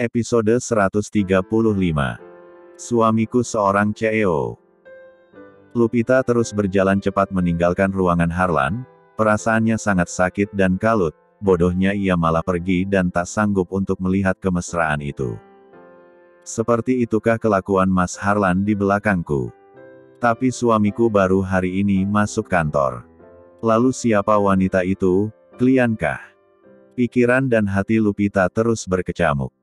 Episode 135. Suamiku seorang CEO. Lupita terus berjalan cepat meninggalkan ruangan Harlan, perasaannya sangat sakit dan kalut, bodohnya ia malah pergi dan tak sanggup untuk melihat kemesraan itu. Seperti itukah kelakuan Mas Harlan di belakangku? Tapi suamiku baru hari ini masuk kantor. Lalu siapa wanita itu, kliankah? Pikiran dan hati Lupita terus berkecamuk.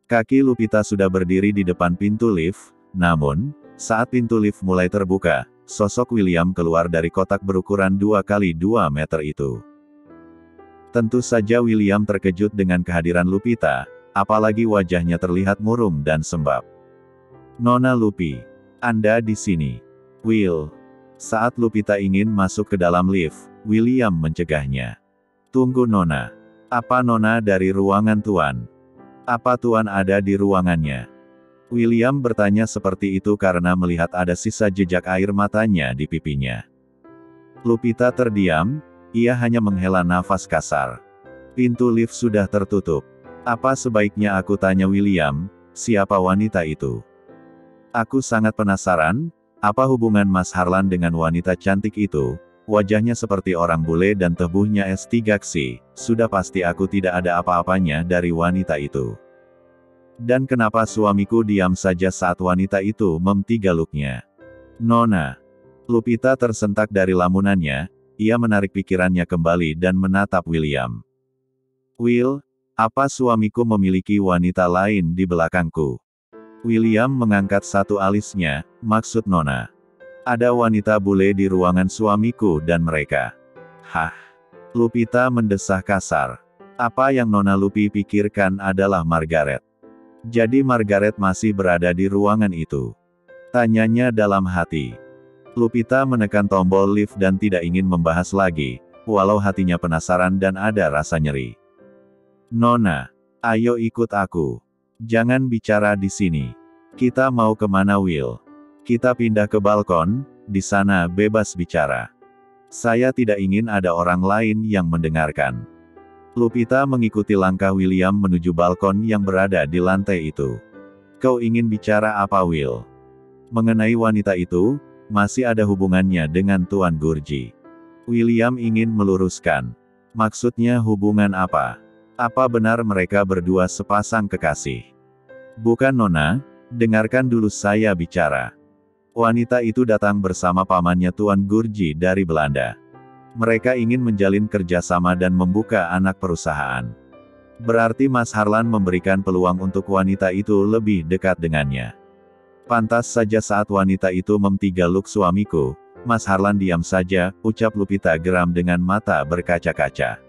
Kaki Lupita sudah berdiri di depan pintu lift, namun, saat pintu lift mulai terbuka, sosok William keluar dari kotak berukuran 2 kali 2 meter itu. Tentu saja William terkejut dengan kehadiran Lupita, apalagi wajahnya terlihat murung dan sembab. "Nona Lupi, Anda di sini." "Will." Saat Lupita ingin masuk ke dalam lift, William mencegahnya. "Tunggu Nona. Apa Nona dari ruangan Tuan? Apa Tuan ada di ruangannya?" William bertanya seperti itu karena melihat ada sisa jejak air matanya di pipinya. Lupita terdiam, ia hanya menghela nafas kasar. Pintu lift sudah tertutup. "Apa sebaiknya aku tanya William, siapa wanita itu? Aku sangat penasaran, apa hubungan Mas Harlan dengan wanita cantik itu? Wajahnya seperti orang bule dan tubuhnya S3X, sudah pasti aku tidak ada apa-apanya dari wanita itu. Dan kenapa suamiku diam saja saat wanita itu mentigaluknya?" "Nona." Lupita tersentak dari lamunannya, ia menarik pikirannya kembali dan menatap William. "Will, apa suamiku memiliki wanita lain di belakangku?" William mengangkat satu alisnya, "Maksud Nona? Ada wanita bule di ruangan suamiku dan mereka." "Hah?" Lupita mendesah kasar. Apa yang Nona Lupi pikirkan adalah Margaret. Jadi Margaret masih berada di ruangan itu? Tanyanya dalam hati. Lupita menekan tombol lift dan tidak ingin membahas lagi, walau hatinya penasaran dan ada rasa nyeri. "Nona, ayo ikut aku. Jangan bicara di sini. Kita mau kemana Will? Kita pindah ke balkon, di sana bebas bicara. Saya tidak ingin ada orang lain yang mendengarkan." Lupita mengikuti langkah William menuju balkon yang berada di lantai itu. "Kau ingin bicara apa Will?" "Mengenai wanita itu, masih ada hubungannya dengan Tuan Gurji." William ingin meluruskan. "Maksudnya hubungan apa? Apa benar mereka berdua sepasang kekasih?" "Bukan Nona, dengarkan dulu saya bicara. Wanita itu datang bersama pamannya Tuan Gurji dari Belanda. Mereka ingin menjalin kerjasama dan membuka anak perusahaan. Berarti Mas Harlan memberikan peluang untuk wanita itu lebih dekat dengannya. Pantas saja saat wanita itu mentigaluk suamiku, Mas Harlan diam saja," ucap Lupita geram dengan mata berkaca-kaca.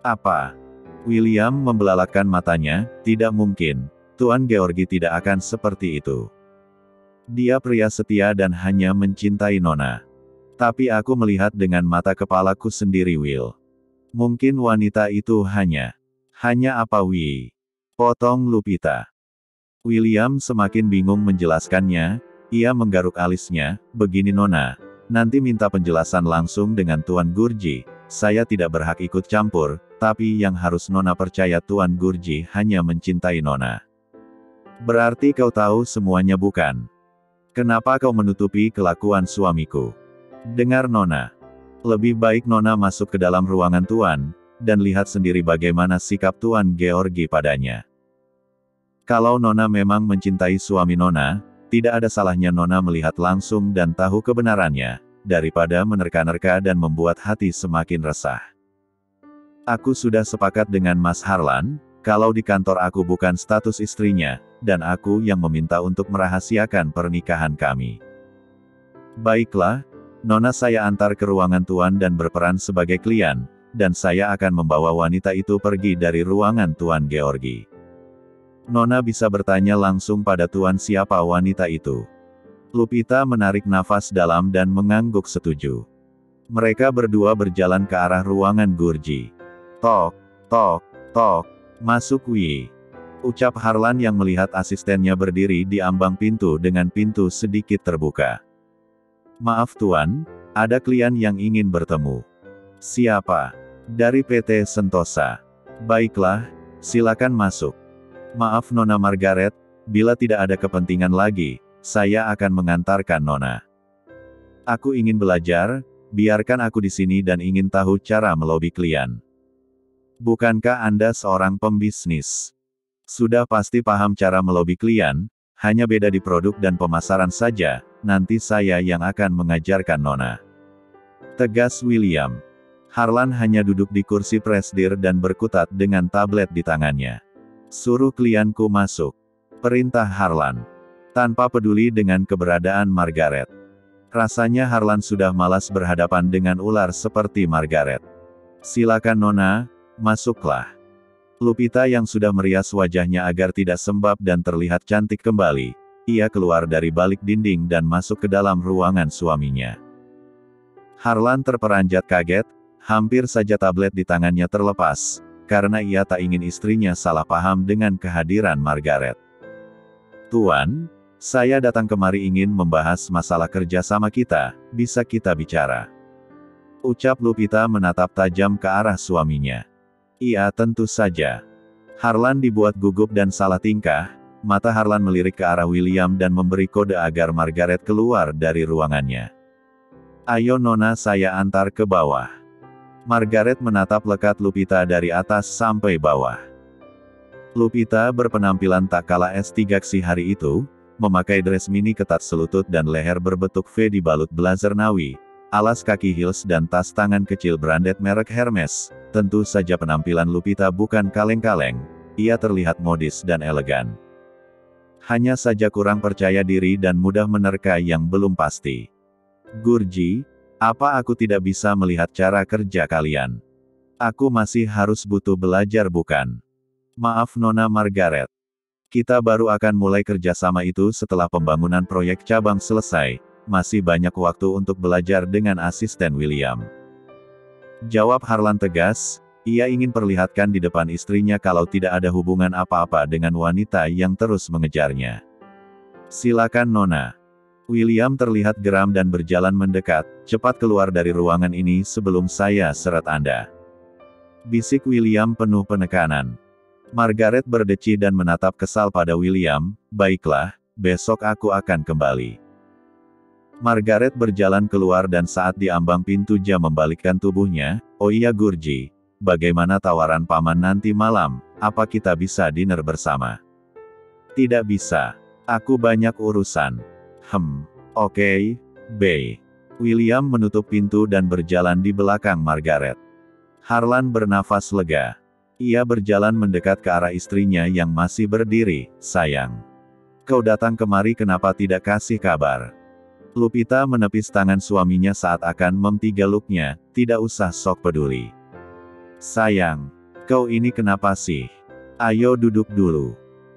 "Apa?" William membelalakkan matanya, "Tidak mungkin. Tuan Georgi tidak akan seperti itu. Dia pria setia dan hanya mencintai Nona. Tapi aku melihat dengan mata kepalaku sendiri Will. Mungkin wanita itu hanya apa Wi?" potong Lupita. William semakin bingung menjelaskannya, ia menggaruk alisnya, "Begini Nona, nanti minta penjelasan langsung dengan Tuan Gurji, saya tidak berhak ikut campur, tapi yang harus Nona percaya Tuan Gurji hanya mencintai Nona." "Berarti kau tahu semuanya bukan? Kenapa kau menutupi kelakuan suamiku? Dengar Nona. Lebih baik Nona masuk ke dalam ruangan Tuan, dan lihat sendiri bagaimana sikap Tuan Georgi padanya. Kalau Nona memang mencintai suami Nona, tidak ada salahnya Nona melihat langsung dan tahu kebenarannya, daripada menerka-nerka dan membuat hati semakin resah. Aku sudah sepakat dengan Mas Harlan, kalau di kantor aku bukan status istrinya, dan aku yang meminta untuk merahasiakan pernikahan kami. Baiklah, Nona saya antar ke ruangan Tuan dan berperan sebagai klien, dan saya akan membawa wanita itu pergi dari ruangan Tuan Georgi. Nona bisa bertanya langsung pada Tuan siapa wanita itu." Lupita menarik nafas dalam dan mengangguk setuju. Mereka berdua berjalan ke arah ruangan Gurji. "Tok, tok, tok, masuk Wi," ucap Harlan yang melihat asistennya berdiri di ambang pintu dengan pintu sedikit terbuka. "Maaf Tuan, ada klien yang ingin bertemu." "Siapa?" "Dari PT Sentosa." "Baiklah, silakan masuk." Maaf Nona Margaret, bila tidak ada kepentingan lagi, saya akan mengantarkan Nona. Aku ingin belajar, biarkan aku di sini dan ingin tahu cara melobi klien. Bukankah Anda seorang pembisnis? Sudah pasti paham cara melobi klien, hanya beda di produk dan pemasaran saja, nanti saya yang akan mengajarkan Nona. Tegas William. Harlan hanya duduk di kursi presidir dan berkutat dengan tablet di tangannya. Suruh klienku masuk. Perintah Harlan. Tanpa peduli dengan keberadaan Margaret. Rasanya Harlan sudah malas berhadapan dengan ular seperti Margaret. Silakan Nona, masuklah. Lupita yang sudah merias wajahnya agar tidak sembab dan terlihat cantik kembali, ia keluar dari balik dinding dan masuk ke dalam ruangan suaminya. Harlan terperanjat kaget, hampir saja tablet di tangannya terlepas, karena ia tak ingin istrinya salah paham dengan kehadiran Margaret. Tuan, saya datang kemari ingin membahas masalah kerjasama kita, bisa kita bicara? Ucap Lupita menatap tajam ke arah suaminya. Iya tentu saja. Harlan dibuat gugup dan salah tingkah, mata Harlan melirik ke arah William dan memberi kode agar Margaret keluar dari ruangannya. Ayo Nona saya antar ke bawah. Margaret menatap lekat Lupita dari atas sampai bawah. Lupita berpenampilan tak kalah S3 hari itu, memakai dress mini ketat selutut dan leher berbentuk V dibalut blazer Nawi, alas kaki heels dan tas tangan kecil branded merek Hermes. Tentu saja penampilan Lupita bukan kaleng-kaleng, ia terlihat modis dan elegan. Hanya saja kurang percaya diri dan mudah menerka yang belum pasti. Gurji, apa aku tidak bisa melihat cara kerja kalian? Aku masih harus butuh belajar bukan? Maaf Nona Margaret. Kita baru akan mulai kerjasama itu setelah pembangunan proyek cabang selesai, masih banyak waktu untuk belajar dengan asisten William. Jawab Harlan tegas, ia ingin perlihatkan di depan istrinya kalau tidak ada hubungan apa-apa dengan wanita yang terus mengejarnya. Silakan Nona. William terlihat geram dan berjalan mendekat, cepat keluar dari ruangan ini sebelum saya seret Anda. Bisik William penuh penekanan. Margaret berdeci dan menatap kesal pada William, baiklah, besok aku akan kembali. Margaret berjalan keluar dan saat di ambang pintu dia membalikkan tubuhnya, oh iya Gurji, bagaimana tawaran paman nanti malam, apa kita bisa dinner bersama? Tidak bisa. Aku banyak urusan. Oke, Bey. William menutup pintu dan berjalan di belakang Margaret. Harlan bernafas lega. Ia berjalan mendekat ke arah istrinya yang masih berdiri, sayang. Kau datang kemari kenapa tidak kasih kabar? Lupita menepis tangan suaminya saat akan mempeluknya, tidak usah sok peduli. Sayang, kau ini kenapa sih? Ayo duduk dulu.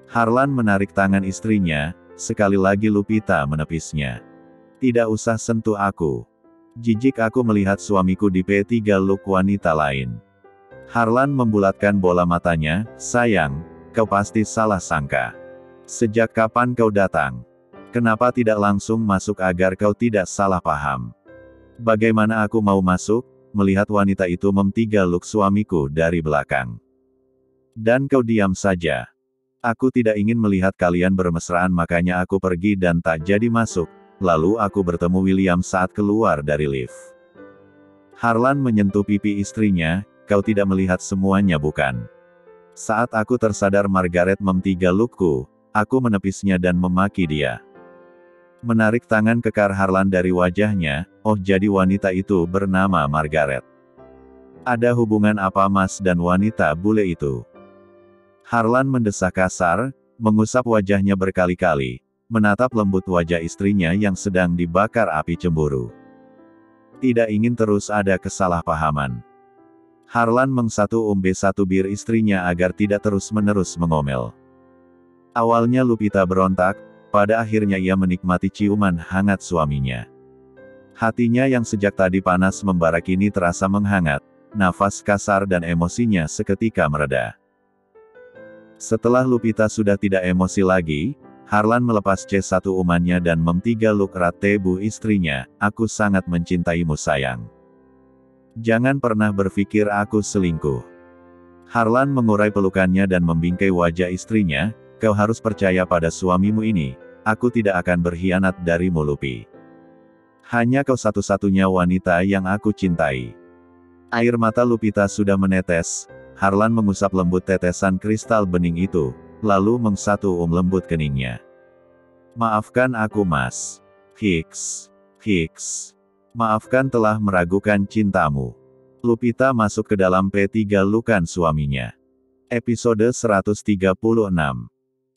Harlan menarik tangan istrinya, sekali lagi Lupita menepisnya. Tidak usah sentuh aku. Jijik aku melihat suamiku di P3 look wanita lain. Harlan membulatkan bola matanya, sayang, kau pasti salah sangka. Sejak kapan kau datang? Kenapa tidak langsung masuk agar kau tidak salah paham? Bagaimana aku mau masuk, melihat wanita itu mempeluk suamiku dari belakang? Dan kau diam saja. Aku tidak ingin melihat kalian bermesraan makanya aku pergi dan tak jadi masuk, lalu aku bertemu William saat keluar dari lift. Harlan menyentuh pipi istrinya, kau tidak melihat semuanya bukan? Saat aku tersadar Margaret mempelukku, aku menepisnya dan memaki dia. Menarik tangan kekar Harlan dari wajahnya, oh jadi wanita itu bernama Margaret. Ada hubungan apa Mas dan wanita bule itu? Harlan mendesah kasar, mengusap wajahnya berkali-kali, menatap lembut wajah istrinya yang sedang dibakar api cemburu. Tidak ingin terus ada kesalahpahaman. Harlan mengsatu satu bir istrinya agar tidak terus-menerus mengomel. Awalnya Lupita berontak, pada akhirnya ia menikmati ciuman hangat suaminya. Hatinya yang sejak tadi panas membara kini terasa menghangat, nafas kasar dan emosinya seketika mereda. Setelah Lupita sudah tidak emosi lagi, Harlan melepas C1 umannya dan mempeluk erat tubuh istrinya, aku sangat mencintaimu sayang. Jangan pernah berpikir aku selingkuh. Harlan mengurai pelukannya dan membingkai wajah istrinya, kau harus percaya pada suamimu ini, aku tidak akan berkhianat darimu Lupi. Hanya kau satu-satunya wanita yang aku cintai. Air mata Lupita sudah menetes, Harlan mengusap lembut tetesan kristal bening itu, lalu mengsatu lembut keningnya. Maafkan aku Mas. Hicks. Maafkan telah meragukan cintamu. Lupita masuk ke dalam P3 lukan suaminya. Episode 136.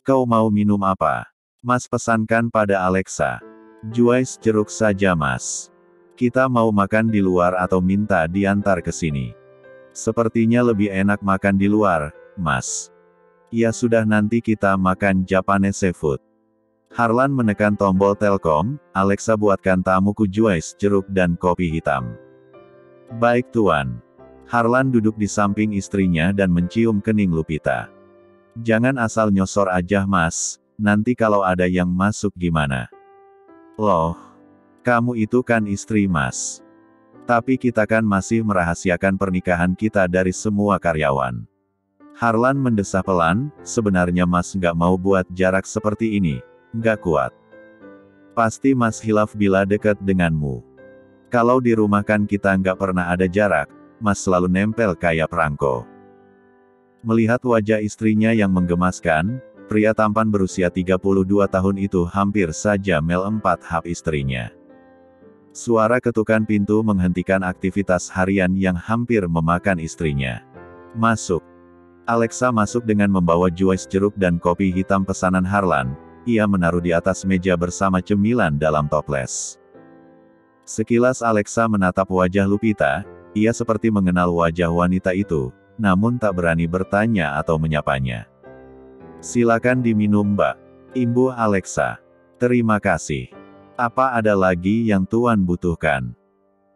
Kau mau minum apa? Mas pesankan pada Alexa. Juice jeruk saja Mas. Kita mau makan di luar atau minta diantar ke sini? Sepertinya lebih enak makan di luar, Mas. Ya sudah nanti kita makan Japanese seafood. Harlan menekan tombol telkom, Alexa buatkan tamuku juice jeruk dan kopi hitam. Baik Tuan. Harlan duduk di samping istrinya dan mencium kening Lupita. Jangan asal nyosor aja Mas, nanti kalau ada yang masuk gimana? Loh, kamu itu kan istri Mas. Tapi kita kan masih merahasiakan pernikahan kita dari semua karyawan. Harlan mendesah pelan, sebenarnya Mas nggak mau buat jarak seperti ini, nggak kuat. Pasti Mas hilaf bila dekat denganmu. Kalau di rumah kan kita nggak pernah ada jarak, Mas selalu nempel kayak perangko. Melihat wajah istrinya yang menggemaskan, pria tampan berusia 32 tahun itu hampir saja melempar istrinya. Suara ketukan pintu menghentikan aktivitas harian yang hampir memakan istrinya. Masuk. Alexa masuk dengan membawa juice jeruk dan kopi hitam pesanan Harlan, ia menaruh di atas meja bersama cemilan dalam toples. Sekilas Alexa menatap wajah Lupita, ia seperti mengenal wajah wanita itu, namun tak berani bertanya atau menyapanya. Silakan diminum Mbak. Imbuh Alexa. Terima kasih. Apa ada lagi yang Tuan butuhkan?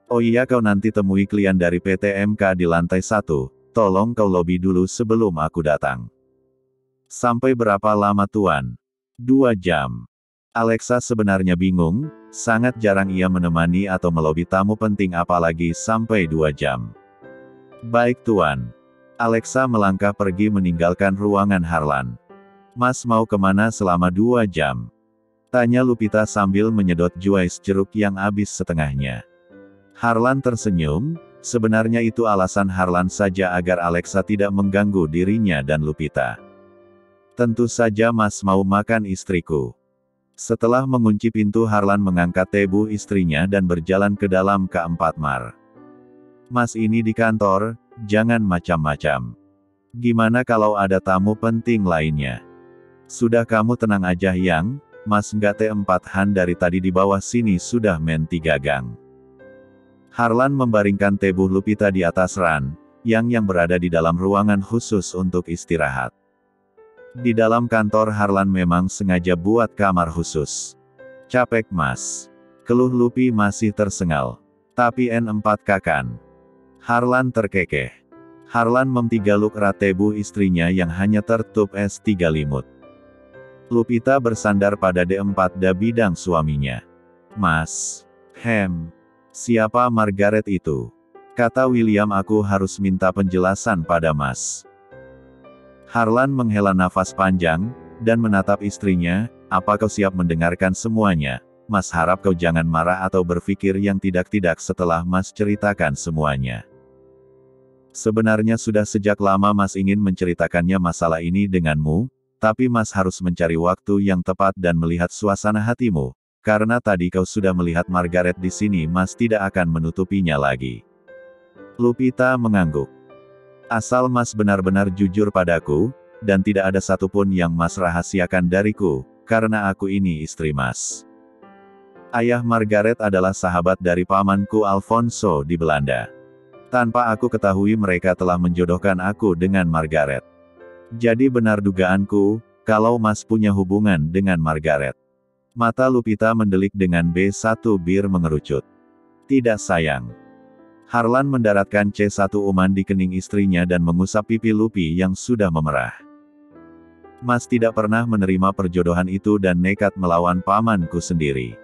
Oh iya kau nanti temui klien dari PT MK di lantai 1, tolong kau lobi dulu sebelum aku datang. Sampai berapa lama Tuan? 2 jam. Alexa sebenarnya bingung, sangat jarang ia menemani atau melobi tamu penting apalagi sampai 2 jam. Baik Tuan. Alexa melangkah pergi meninggalkan ruangan Harlan. Mas mau kemana selama 2 jam? Tanya Lupita sambil menyedot juice jeruk yang habis setengahnya. Harlan tersenyum, sebenarnya itu alasan Harlan saja agar Alexa tidak mengganggu dirinya dan Lupita. Tentu saja Mas mau makan istriku. Setelah mengunci pintu Harlan mengangkat tebu istrinya dan berjalan ke dalam kamar. Mas ini di kantor, jangan macam-macam. Gimana kalau ada tamu penting lainnya? Sudah kamu tenang aja yang, Mas nggak T4han dari tadi di bawah sini sudah main 3 gang. Harlan membaringkan tebu Lupita di atas ran, yang berada di dalam ruangan khusus untuk istirahat. Di dalam kantor Harlan memang sengaja buat kamar khusus. Capek Mas. Keluh Lupi masih tersengal. Tapi N4 kakan. Harlan terkekeh. Harlan memtigaluk erat tebu istrinya yang hanya tertutup S3 limut. Lupita bersandar pada D4 da bidang suaminya. Mas. Siapa Margaret itu? Kata William aku harus minta penjelasan pada Mas. Harlan menghela nafas panjang, dan menatap istrinya, apa kau siap mendengarkan semuanya? Mas harap kau jangan marah atau berpikir yang tidak-tidak setelah Mas ceritakan semuanya. Sebenarnya sudah sejak lama Mas ingin menceritakannya masalah ini denganmu, tapi Mas harus mencari waktu yang tepat dan melihat suasana hatimu, karena tadi kau sudah melihat Margaret di sini Mas tidak akan menutupinya lagi. Lupita mengangguk. Asal Mas benar-benar jujur padaku, dan tidak ada satupun yang Mas rahasiakan dariku, karena aku ini istri Mas. Ayah Margaret adalah sahabat dari pamanku Alfonso di Belanda. Tanpa aku ketahui mereka telah menjodohkan aku dengan Margaret. Jadi benar dugaanku, kalau Mas punya hubungan dengan Margaret. Mata Lupita mendelik dengan B1 bir mengerucut. Tidak sayang. Harlan mendaratkan C1 uman di kening istrinya dan mengusap pipi Lupi yang sudah memerah. Mas tidak pernah menerima perjodohan itu dan nekat melawan pamanku sendiri.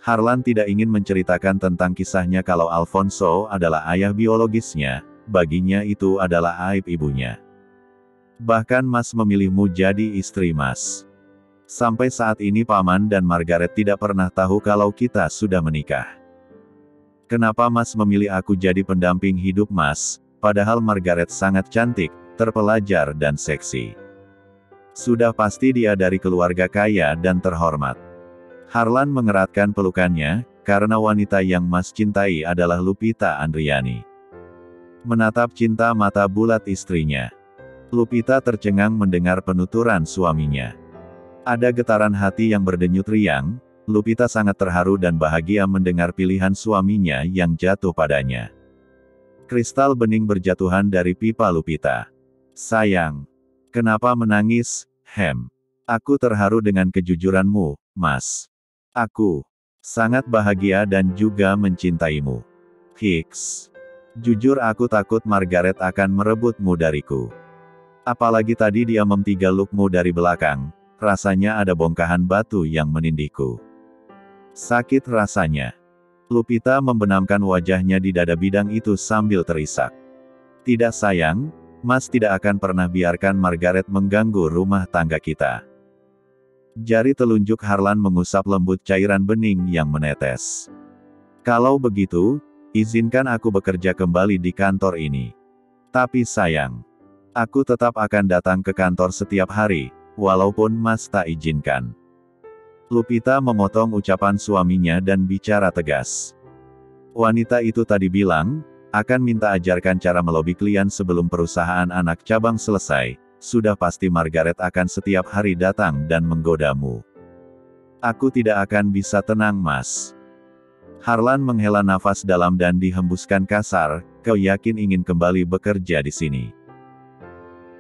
Harlan tidak ingin menceritakan tentang kisahnya kalau Alfonso adalah ayah biologisnya, baginya itu adalah aib ibunya. Bahkan Mas memilihmu jadi istri Mas. Sampai saat ini Paman dan Margaret tidak pernah tahu kalau kita sudah menikah. Kenapa Mas memilih aku jadi pendamping hidup Mas, padahal Margaret sangat cantik, terpelajar dan seksi. Sudah pasti dia dari keluarga kaya dan terhormat. Harlan mengeratkan pelukannya, karena wanita yang Mas cintai adalah Lupita Andriani. Menatap cinta mata bulat istrinya. Lupita tercengang mendengar penuturan suaminya. Ada getaran hati yang berdenyut riang, Lupita sangat terharu dan bahagia mendengar pilihan suaminya yang jatuh padanya. Kristal bening berjatuhan dari pipa Lupita. Sayang. Kenapa menangis, Hem? Aku terharu dengan kejujuranmu, Mas. Aku sangat bahagia dan juga mencintaimu. Hicks. Jujur aku takut Margaret akan merebutmu dariku. Apalagi tadi dia memtigalukmu dari belakang, rasanya ada bongkahan batu yang menindihku. Sakit rasanya. Lupita membenamkan wajahnya di dada bidang itu sambil terisak. Tidak sayang, Mas tidak akan pernah biarkan Margaret mengganggu rumah tangga kita. Jari telunjuk Harlan mengusap lembut cairan bening yang menetes. Kalau begitu, izinkan aku bekerja kembali di kantor ini. Tapi sayang, aku tetap akan datang ke kantor setiap hari, walaupun Mas tak izinkan. Lupita memotong ucapan suaminya dan bicara tegas. Wanita itu tadi bilang, akan minta ajarkan cara melobi klien sebelum perusahaan anak cabang selesai, sudah pasti Margaret akan setiap hari datang dan menggodamu. Aku tidak akan bisa tenang Mas. Harlan menghela nafas dalam dan dihembuskan kasar, kau yakin ingin kembali bekerja di sini?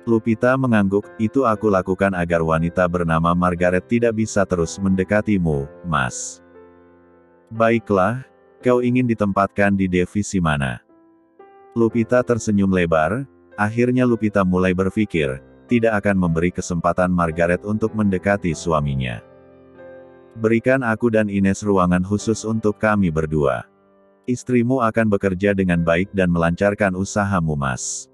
Lupita mengangguk, itu aku lakukan agar wanita bernama Margaret tidak bisa terus mendekatimu, Mas. Baiklah, kau ingin ditempatkan di divisi mana? Lupita tersenyum lebar, akhirnya Lupita mulai berpikir, tidak akan memberi kesempatan Margaret untuk mendekati suaminya. Berikan aku dan Ines ruangan khusus untuk kami berdua. Istrimu akan bekerja dengan baik dan melancarkan usahamu Mas.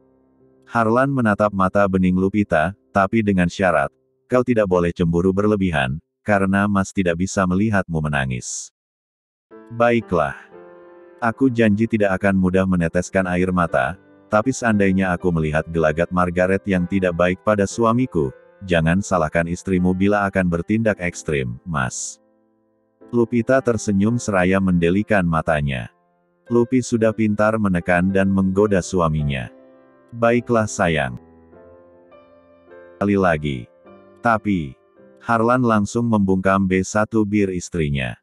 Harlan menatap mata bening Lupita, tapi dengan syarat, kau tidak boleh cemburu berlebihan, karena Mas tidak bisa melihatmu menangis. Baiklah. Aku janji tidak akan mudah meneteskan air mata, tapi seandainya aku melihat gelagat Margaret yang tidak baik pada suamiku, jangan salahkan istrimu bila akan bertindak ekstrim, Mas. Lupita tersenyum seraya mendelikan matanya. Lupi sudah pintar menekan dan menggoda suaminya. Baiklah sayang. Kali lagi. Tapi, Harlan langsung membungkam B1 bir istrinya.